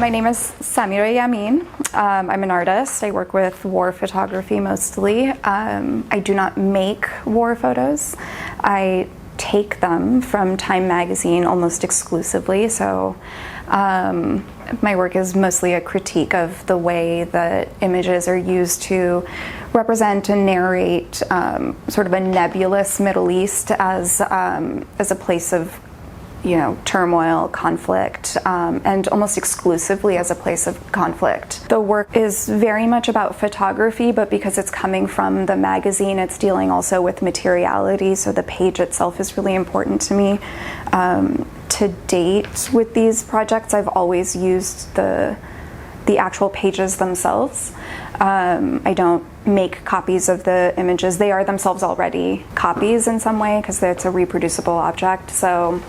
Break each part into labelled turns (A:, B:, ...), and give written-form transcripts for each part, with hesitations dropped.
A: My name is Samira Yamin. I'm an artist. I work with war photography mostly. I do not make war photos. I take them from Time magazine almost exclusively. So my work is mostly a critique of the way that images are used to represent and narrate sort of a nebulous Middle East as a place of turmoil, conflict, and almost exclusively as a place of conflict. The work is very much about photography, but because it's coming from the magazine, it's dealing also with materiality, so the page itself is really important to me. To date with these projects, I've always used the actual pages themselves. I don't make copies of the images. They are themselves already copies in some way because it's a reproducible object, so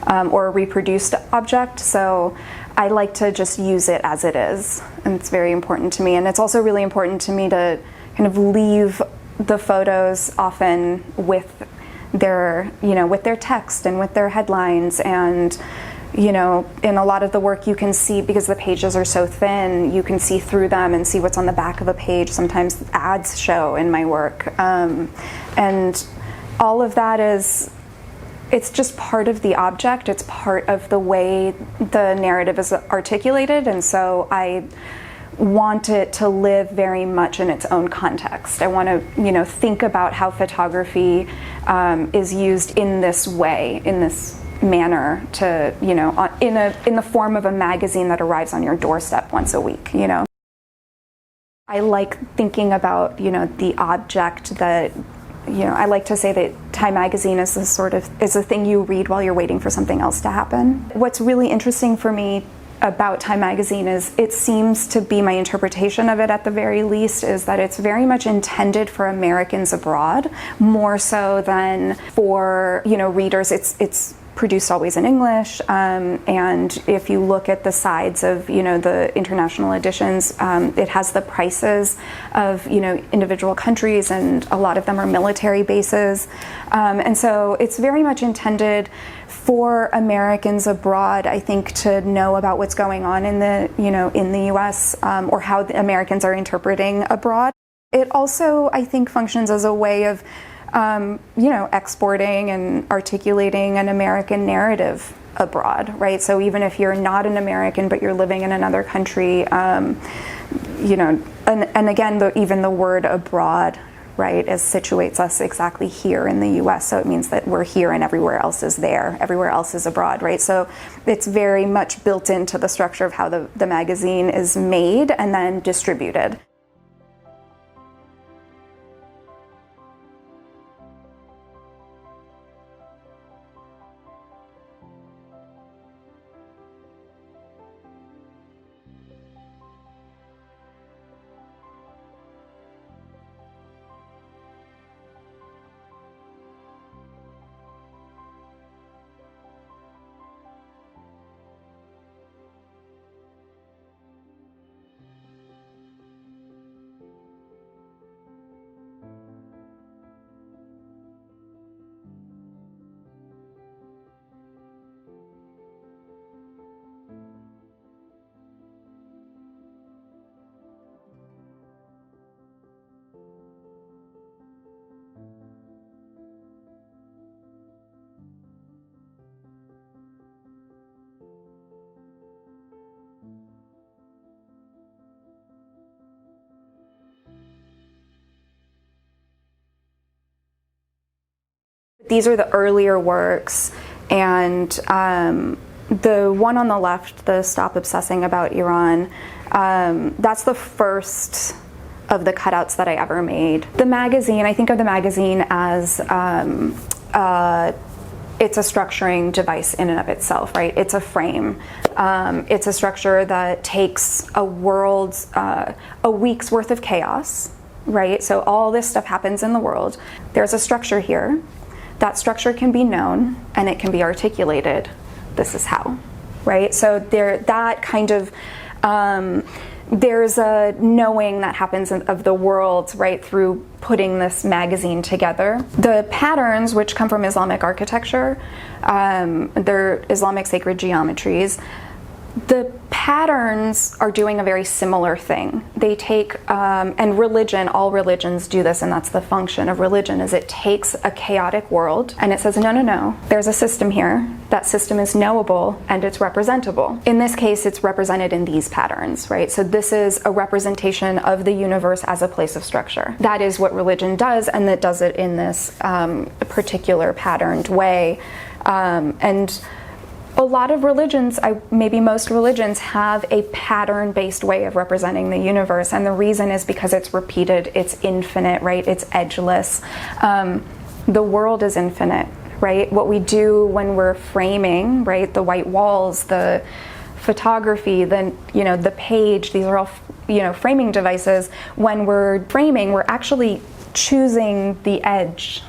A: or a reproduced object, so I like to just use it as it is, and it's very important to me. And it's also really important to me to kind of leave the photos often with their with their text and with their headlines. And in a lot of the work you can see, because the pages are so thin, you can see through them and see what's on the back of a page. Sometimes ads show in my work, and all of that it's just part of the object. It's part of the way the narrative is articulated, and so I want it to live very much in its own context. I want to think about how photography is used in this way, in this manner, to in the form of a magazine that arrives on your doorstep once a week. I like thinking about the object that I like to say that Time magazine is a thing you read while you're waiting for something else to happen. What's really interesting for me about Time magazine is it seems to be, my interpretation of it at the very least, is that it's very much intended for Americans abroad, more so than for readers. It's produced always in English, and if you look at the sides of the international editions, it has the prices of individual countries, and a lot of them are military bases, and so it's very much intended for Americans abroad, I think, to know about what's going on in the in the U.S. Or how the Americans are interpreting abroad. It also, I think, functions as a way of exporting and articulating an American narrative abroad, right? So even if you're not an American but you're living in another country, and again, even the word abroad, right, situates us exactly here in the U.S. So it means that we're here and everywhere else is there, everywhere else is abroad, right? So it's very much built into the structure of how the magazine is made and then distributed. These are the earlier works, and the one on the left, the Stop Obsessing About Iran, that's the first of the cutouts that I ever made. The magazine, I think of the magazine as it's a structuring device in and of itself, right? It's a frame. It's a structure that takes a week's worth of chaos, right? So all this stuff happens in the world. There's a structure here. That structure can be known and it can be articulated. This is how, right? So that kind of there's a knowing that happens of the world, right, through putting this magazine together. The patterns, which come from Islamic architecture, they're Islamic sacred geometries. The patterns are doing a very similar thing. They take, and religion, all religions do this, and that's the function of religion, is it takes a chaotic world and it says, no, no, no, there's a system here. That system is knowable and it's representable. In this case, it's represented in these patterns, right? So this is a representation of the universe as a place of structure. That is what religion does, and it does it in this particular patterned way. And a lot of religions, maybe most religions, have a pattern-based way of representing the universe, and the reason is because it's repeated, it's infinite, right? It's edgeless. The world is infinite, right? What we do when we're framing, right? The white walls, the photography, the page, these are all, framing devices. When we're framing, we're actually choosing the edge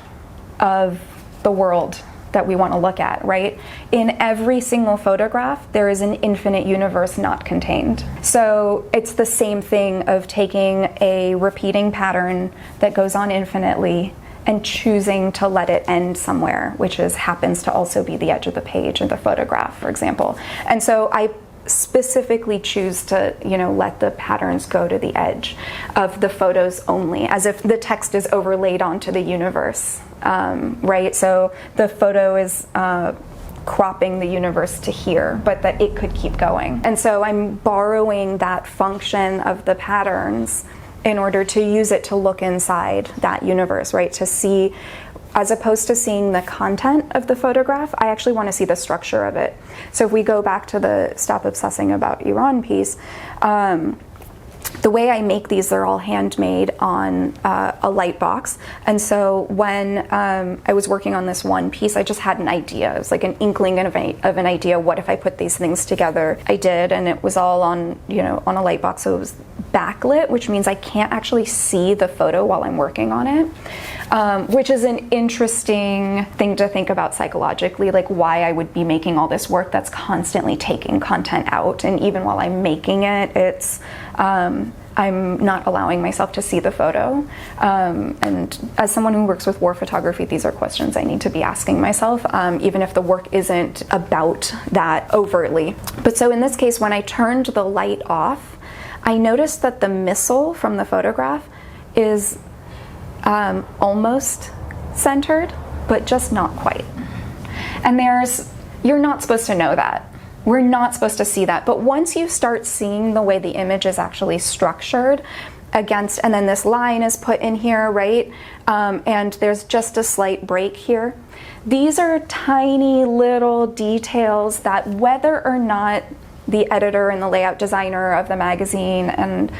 A: of the world that we want to look at, right? In every single photograph, there is an infinite universe not contained. So it's the same thing of taking a repeating pattern that goes on infinitely and choosing to let it end somewhere, which happens to also be the edge of the page of the photograph, for example. And so I specifically choose to, let the patterns go to the edge of the photos only, as if the text is overlaid onto the universe, right? So the photo is cropping the universe to here, but that it could keep going. And so I'm borrowing that function of the patterns in order to use it to look inside that universe, right? To see, as opposed to seeing the content of the photograph, I actually want to see the structure of it. So if we go back to the Stop Obsessing About Iran piece, the way I make these, they're all handmade on a light box. And so when I was working on this one piece, I just had an idea. It was like an inkling of an idea. What if I put these things together? I did, and it was all on, on a light box. So it was backlit, which means I can't actually see the photo while I'm working on it, which is an interesting thing to think about psychologically, like why I would be making all this work that's constantly taking content out. And even while I'm making it, it's I'm not allowing myself to see the photo. And as someone who works with war photography, these are questions I need to be asking myself, even if the work isn't about that overtly. But so in this case, when I turned the light off, I noticed that the missile from the photograph is almost centered, but just not quite. And you're not supposed to know that. We're not supposed to see that. But once you start seeing the way the image is actually structured against, and then this line is put in here, right? And there's just a slight break here. These are tiny little details that whether or not the editor and the layout designer of the magazine and,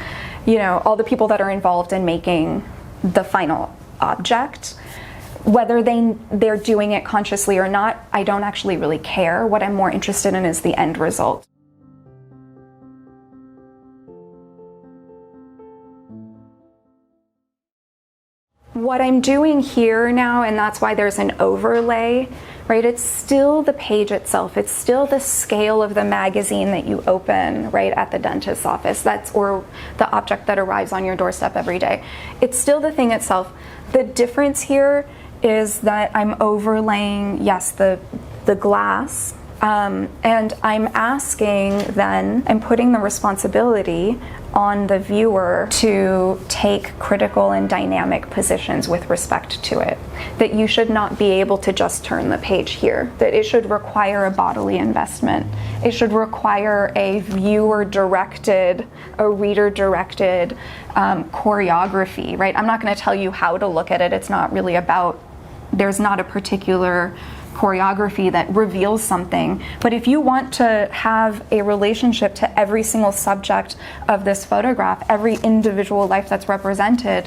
A: all the people that are involved in making the final object, whether they're doing it consciously or not, I don't actually really care. What I'm more interested in is the end result. What I'm doing here now, and that's why there's an overlay, right? It's still the page itself. It's still the scale of the magazine that you open, right, at the dentist's office. Or the object that arrives on your doorstep every day. It's still the thing itself. The difference here is that I'm overlaying, yes, the glass, and I'm asking then, I'm putting the responsibility on the viewer to take critical and dynamic positions with respect to it. That you should not be able to just turn the page here. That it should require a bodily investment. It should require a viewer-directed, a reader-directed choreography, right? I'm not going to tell you how to look at it. It's not really about, there's not a particular choreography that reveals something. But if you want to have a relationship to every single subject of this photograph, every individual life that's represented,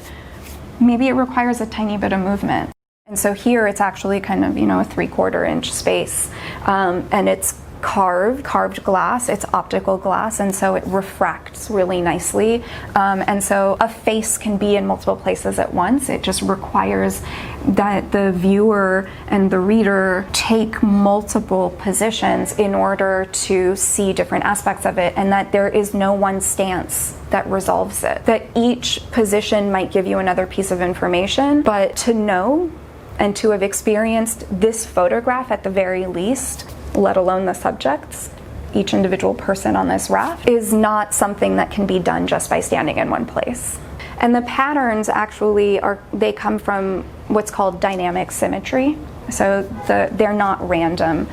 A: maybe it requires a tiny bit of movement. And so here it's actually kind of, a 3/4 inch space. And it's carved glass, it's optical glass, and so it refracts really nicely. And so a face can be in multiple places at once. It just requires that the viewer and the reader take multiple positions in order to see different aspects of it, and that there is no one stance that resolves it. That each position might give you another piece of information, but to know and to have experienced this photograph at the very least, let alone the subjects, each individual person on this raft is not something that can be done just by standing in one place. And the patterns actually they come from what's called dynamic symmetry. So they're not random.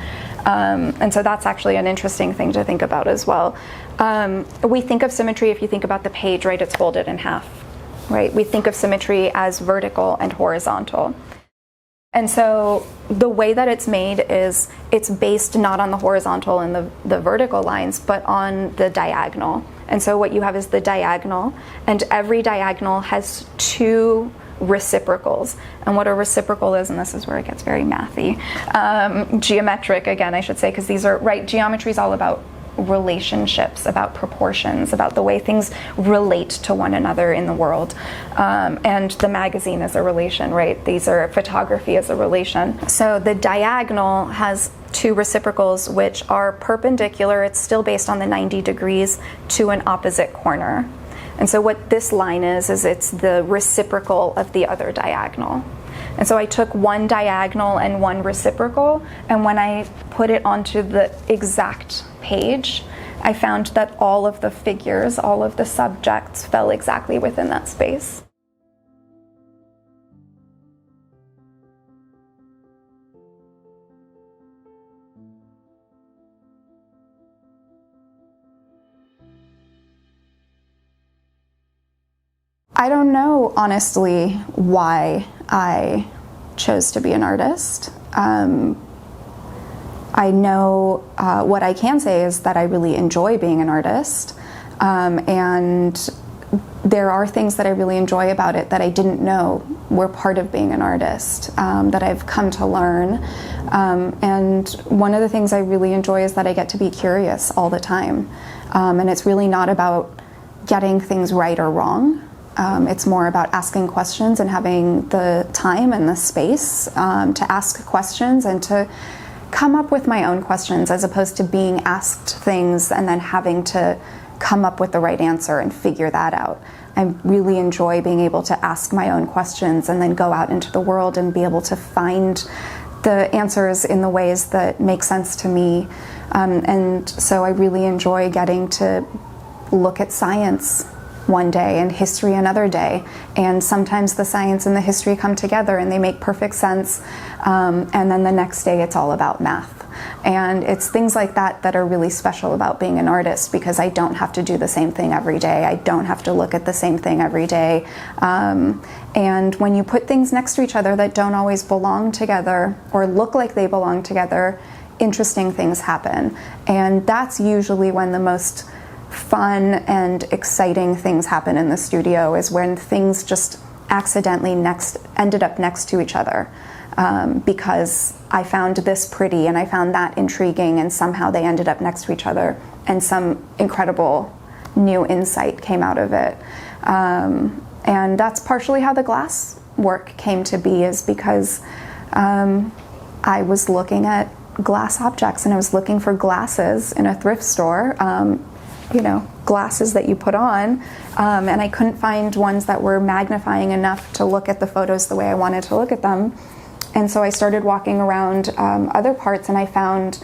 A: And so that's actually an interesting thing to think about as well. We think of symmetry, if you think about the page, right, it's folded in half, right? We think of symmetry as vertical and horizontal. And so the way that it's made is it's based not on the horizontal and the vertical lines, but on the diagonal. And so what you have is the diagonal, and every diagonal has two reciprocals. And what a reciprocal is, and this is where it gets very mathy, geometric again, I should say, because these are, right, geometry is all about relationships, about proportions, about the way things relate to one another in the world. And the magazine is a relation, right? Photography is a relation. So the diagonal has two reciprocals which are perpendicular. It's still based on the 90 degrees to an opposite corner. And so what this line is it's the reciprocal of the other diagonal. And so I took one diagonal and one reciprocal, and when I put it onto the exact page, I found that all of the figures, all of the subjects fell exactly within that space. I don't know, honestly, why I chose to be an artist. I know what I can say is that I really enjoy being an artist, and there are things that I really enjoy about it that I didn't know were part of being an artist, that I've come to learn. And one of the things I really enjoy is that I get to be curious all the time. And it's really not about getting things right or wrong. It's more about asking questions and having the time and the space to ask questions and to come up with my own questions, as opposed to being asked things and then having to come up with the right answer and figure that out. I really enjoy being able to ask my own questions and then go out into the world and be able to find the answers in the ways that make sense to me. And so I really enjoy getting to look at science one day and history another day, and sometimes the science and the history come together and they make perfect sense, and then the next day it's all about math. And it's things like that that are really special about being an artist, because I don't have to do the same thing every day. I don't have to look at the same thing every day. And when you put things next to each other that don't always belong together or look like they belong together, interesting things happen. And that's usually when the most fun and exciting things happen in the studio, is when things just accidentally ended up next to each other, because I found this pretty and I found that intriguing, and somehow they ended up next to each other and some incredible new insight came out of it. And that's partially how the glass work came to be, is because I was looking at glass objects and I was looking for glasses in a thrift store, glasses that you put on, and I couldn't find ones that were magnifying enough to look at the photos the way I wanted to look at them. And so I started walking around other parts, and I found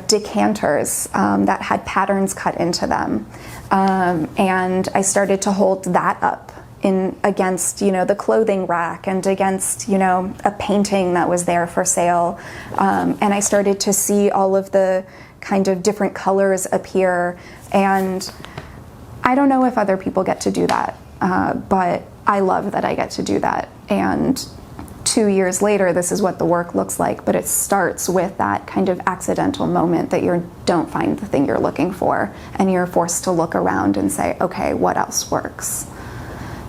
A: decanters that had patterns cut into them, and I started to hold that up against the clothing rack and against a painting that was there for sale, and I started to see all of the kind of different colors appear. And I don't know if other people get to do that, but I love that I get to do that. And 2 years later, this is what the work looks like, but it starts with that kind of accidental moment that you don't find the thing you're looking for, and you're forced to look around and say, okay, what else works?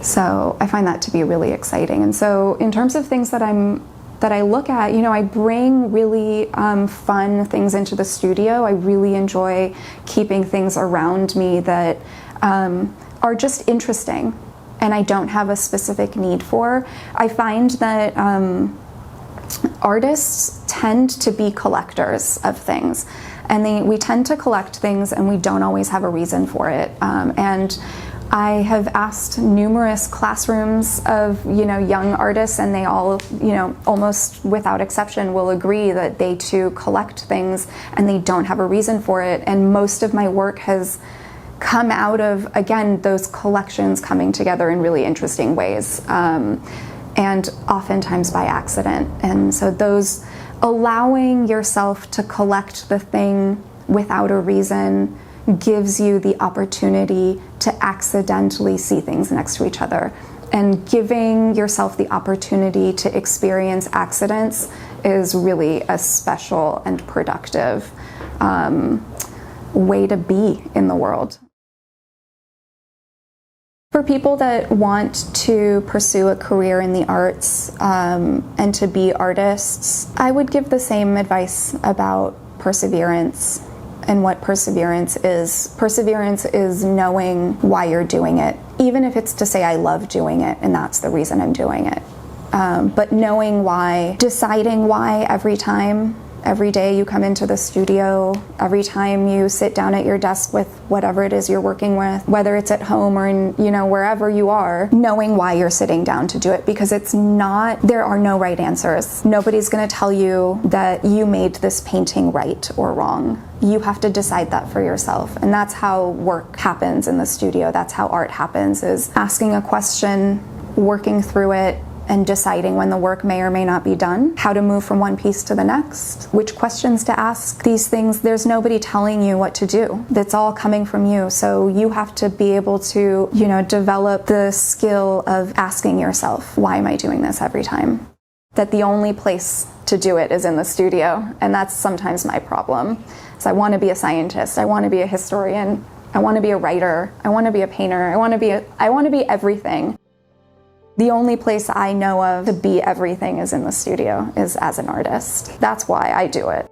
A: So I find that to be really exciting. And so in terms of things that I look at, I bring really fun things into the studio. I really enjoy keeping things around me that are just interesting and I don't have a specific need for. I find that artists tend to be collectors of things, and we tend to collect things and we don't always have a reason for it. And I have asked numerous classrooms of, young artists, and they all, almost without exception will agree that they too collect things and they don't have a reason for it. And most of my work has come out of, again, those collections coming together in really interesting ways, and oftentimes by accident. And so those, allowing yourself to collect the thing without a reason gives you the opportunity to accidentally see things next to each other. And giving yourself the opportunity to experience accidents is really a special and productive way to be in the world. For people that want to pursue a career in the arts and to be artists, I would give the same advice about perseverance and what perseverance is. Perseverance is knowing why you're doing it, even if it's to say I love doing it and that's the reason I'm doing it. But knowing why, deciding why every day you come into the studio, every time you sit down at your desk with whatever it is you're working with, whether it's at home or in, wherever you are, knowing why you're sitting down to do it, because there are no right answers. Nobody's going to tell you that you made this painting right or wrong. You have to decide that for yourself. And that's how work happens in the studio. That's how art happens, is asking a question, working through it, and deciding when the work may or may not be done, how to move from one piece to the next, which questions to ask. These things, there's nobody telling you what to do. That's all coming from you. So you have to be able to, develop the skill of asking yourself, why am I doing this every time? That the only place to do it is in the studio. And that's sometimes my problem. So I want to be a scientist. I want to be a historian. I want to be a writer. I want to be a painter. I want to be everything. The only place I know of to be everything is in the studio, is as an artist. That's why I do it.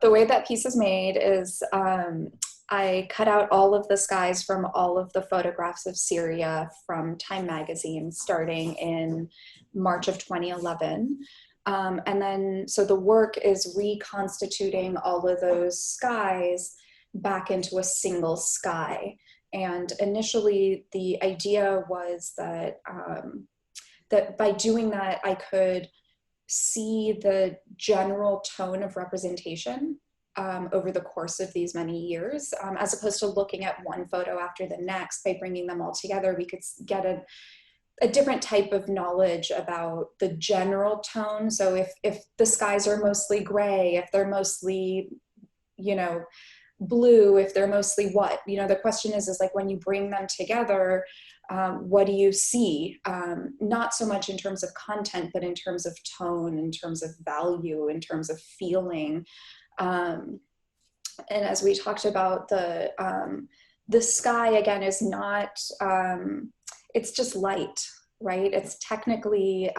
A: The way that piece is made is I cut out all of the skies from all of the photographs of Syria from Time magazine starting in March of 2011. And then, so the work is reconstituting all of those skies back into a single sky. And initially, the idea was that that by doing that, I could see the general tone of representation over the course of these many years, as opposed to looking at one photo after the next. By bringing them all together, we could get a different type of knowledge about the general tone. So if the skies are mostly gray, if they're mostly, blue, if they're mostly what, the question is like, when you bring them together, what do you see? Not so much in terms of content, but in terms of tone, in terms of value, in terms of feeling. And as we talked about, the sky, again, is not, it's just light, right? It's technically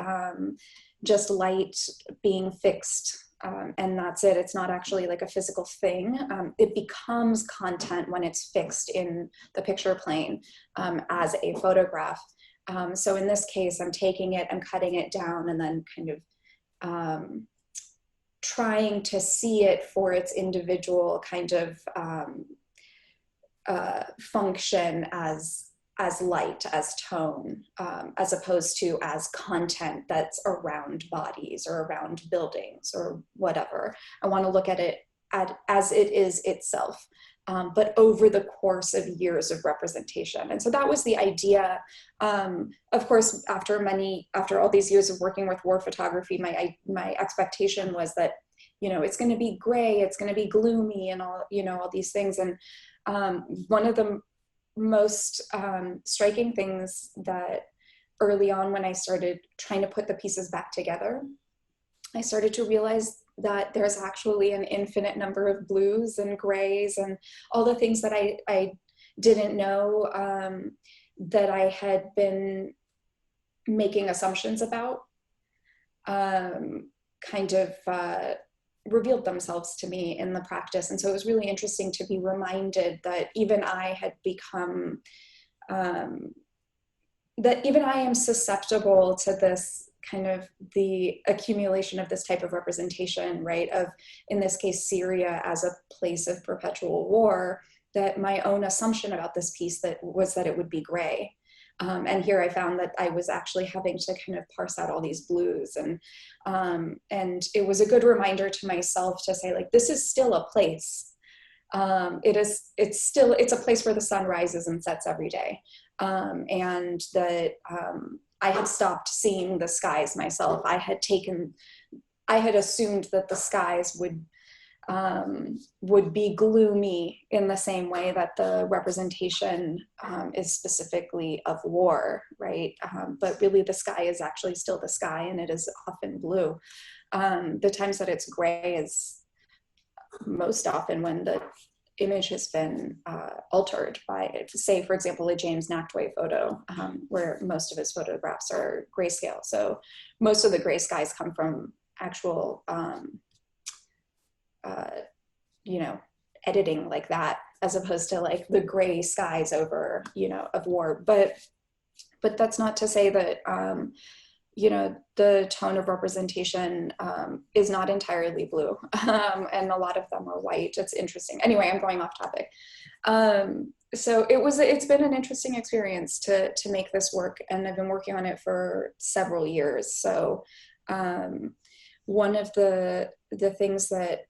A: just light being fixed, and that's it. It's not actually like a physical thing. It becomes content when it's fixed in the picture plane as a photograph. So in this case, I'm taking it, I'm cutting it down, and then kind of trying to see it for its individual kind of function as light, as tone, as opposed to as content that's around bodies or around buildings or whatever. I want to look at it as it is itself, but over the course of years of representation. And so that was the idea. Of course, after all these years of working with war photography, my expectation was that, it's going to be gray, it's going to be gloomy, and all these things. And one of the most striking things that early on, when I started trying to put the pieces back together, I started to realize that there's actually an infinite number of blues and grays and all the things that I didn't know, that I had been making assumptions about, revealed themselves to me in the practice. And so it was really interesting to be reminded that even I had become, that even I am susceptible to this kind of the accumulation of this type of representation, right, of, in this case, Syria as a place of perpetual war, that my own assumption about this piece was that it would be gray. And here I found that I was actually having to kind of parse out all these blues, and it was a good reminder to myself to say, like, this is still a place. It's a place where the sun rises and sets every day, and that I had stopped seeing the skies myself. I had assumed that the skies would be gloomy in the same way that the representation is specifically of war, right? But really the sky is actually still the sky, and it is often blue. The times that it's gray is most often when the image has been altered by, say, for example, a James Nachtwey photo, where most of his photographs are grayscale. So most of the gray skies come from actual editing like that, as opposed to like the gray skies over, of war. But that's not to say that, the tone of representation is not entirely blue, and a lot of them are white. It's interesting. Anyway, I'm going off topic. So it's been an interesting experience to make this work, and I've been working on it for several years. So one of the things that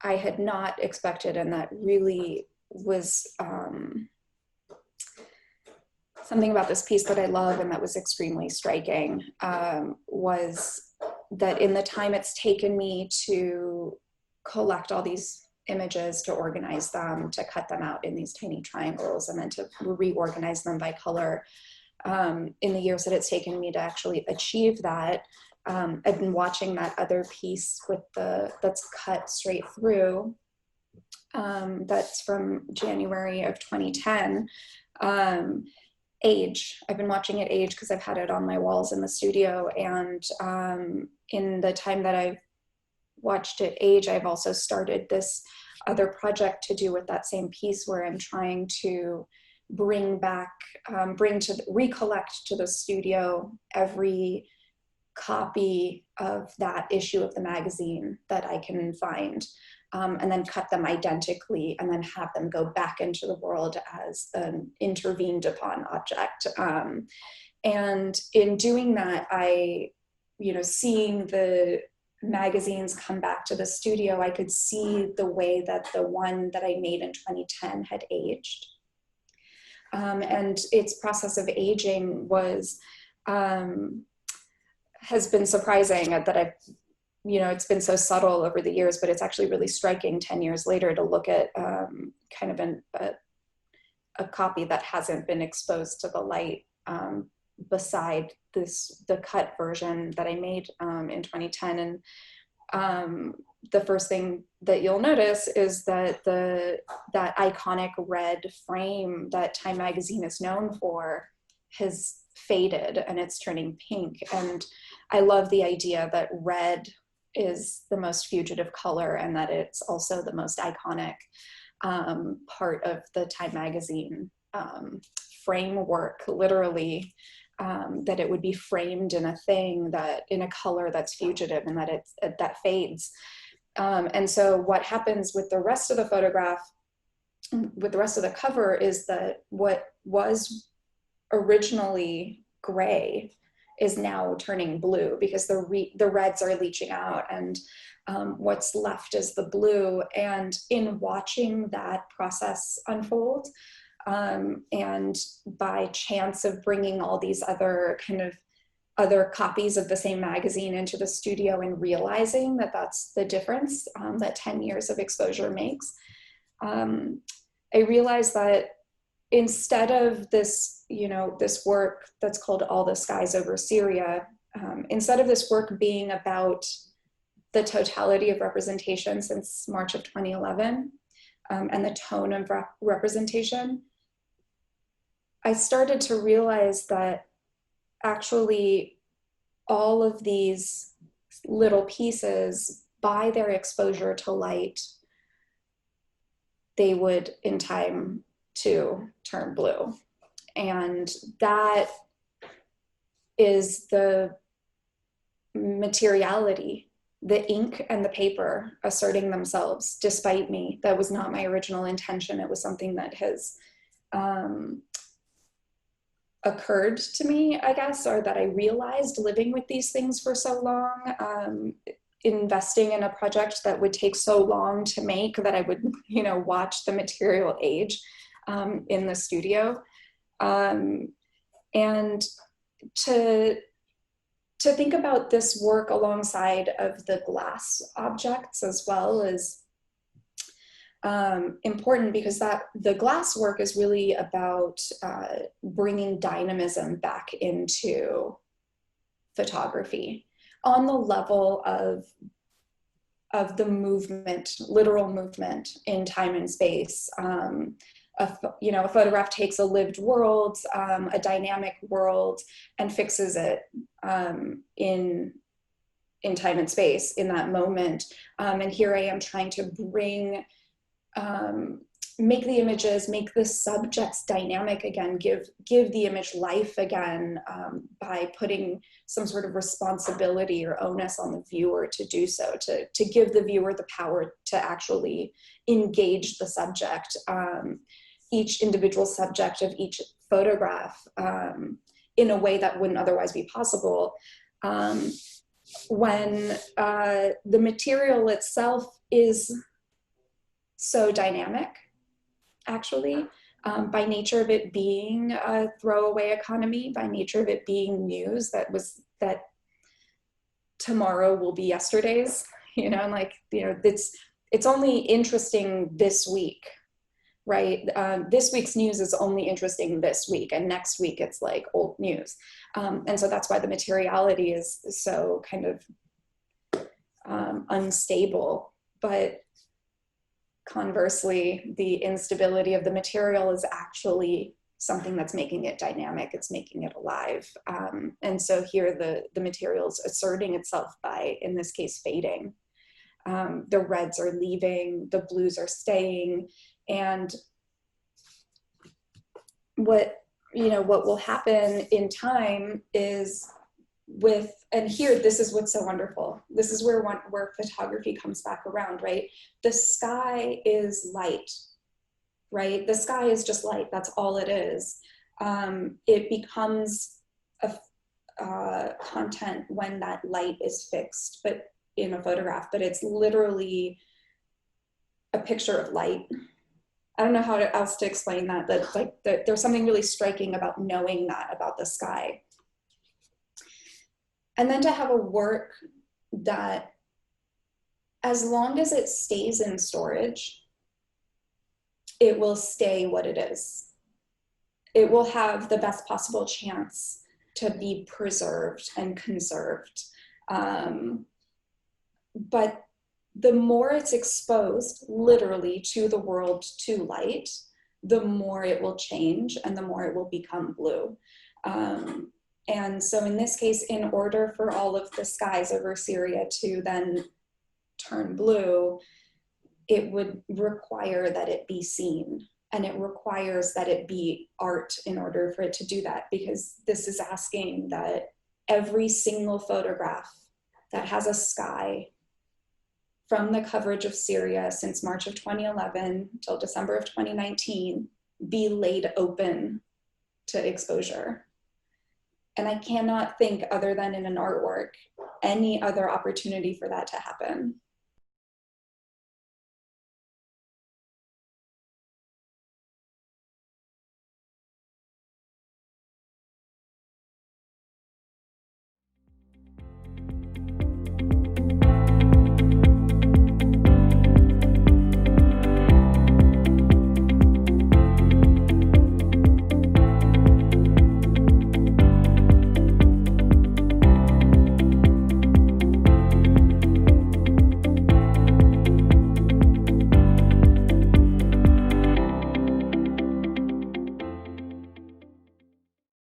A: I had not expected, and that really was something about this piece that I love and that was extremely striking, was that in the time it's taken me to collect all these images, to organize them, to cut them out in these tiny triangles, and then to reorganize them by color, in the years that it's taken me to actually achieve that, I've been watching that other piece that's cut straight through, that's from January of 2010, age. I've been watching it age because I've had it on my walls in the studio, and in the time that I've watched it age, I've also started this other project to do with that same piece, where I'm trying to recollect to the studio every copy of that issue of the magazine that I can find, and then cut them identically, and then have them go back into the world as an intervened upon object. And in doing that, seeing the magazines come back to the studio, I could see the way that the one that I made in 2010 had aged. And its process of aging has been surprising, that it's been so subtle over the years, but it's actually really striking 10 years later to look at kind of a copy that hasn't been exposed to the light, beside the cut version that I made in 2010. And the first thing that you'll notice is that that iconic red frame that Time magazine is known for has faded, and it's turning pink. And I love the idea that red is the most fugitive color, and that it's also the most iconic part of the Time magazine framework, literally, that it would be framed in a thing in a color that's fugitive, and that fades. And so what happens with the rest of the photograph, with the rest of the cover, is that what was originally gray is now turning blue, because the reds are leaching out, and what's left is the blue. And in watching that process unfold, and by chance of bringing all these other copies of the same magazine into the studio, and realizing that that's the difference that 10 years of exposure makes, I realized that instead of this, this work that's called All the Skies Over Syria, instead of this work being about the totality of representation since March of 2011, and the tone of representation, I started to realize that actually all of these little pieces, by their exposure to light, they would in time to turn blue. And that is the materiality, the ink and the paper asserting themselves despite me. That was not my original intention. It was something that has occurred to me, I guess, or that I realized living with these things for so long, investing in a project that would take so long to make, that I would, watch the material age in the studio. And to think about this work alongside of the glass objects as well is important, because that the glass work is really about bringing dynamism back into photography on the level of the movement, literal movement in time and space. A photograph takes a lived world, a dynamic world, and fixes it in time and space in that moment. And here I am trying to make the images, make the subjects dynamic again, give the image life again, by putting some sort of responsibility or onus on the viewer to do so, to give the viewer the power to actually engage the subject, each individual subject of each photograph, in a way that wouldn't otherwise be possible. When the material itself is so dynamic, actually, by nature of it being a throwaway economy, by nature of it being news that tomorrow will be yesterday's, it's only interesting this week, right? This week's news is only interesting this week, and next week it's like old news. And so that's why the materiality is so kind of unstable. But conversely, the instability of the material is actually something that's making it dynamic, it's making it alive. And so here the material is asserting itself by, in this case, fading. The reds are leaving, the blues are staying, and what will happen in time is and here, this is what's so wonderful. This is where photography comes back around, right? The sky is light, right? The sky is just light, that's all it is. It becomes a content when that light is fixed, but in a photograph, but it's literally a picture of light. I don't know how else to explain that, there's something really striking about knowing that about the sky. And then to have a work that, as long as it stays in storage, it will stay what it is. It will have the best possible chance to be preserved and conserved. But the more it's exposed, literally, to the world, to light, the more it will change and the more it will become blue. And so in this case, in order for all of the skies over Syria to then turn blue, it would require that it be seen. And it requires that it be art in order for it to do that, because this is asking that every single photograph that has a sky from the coverage of Syria since March of 2011 till December of 2019 be laid open to exposure. And I cannot think, other than in an artwork, any other opportunity for that to happen.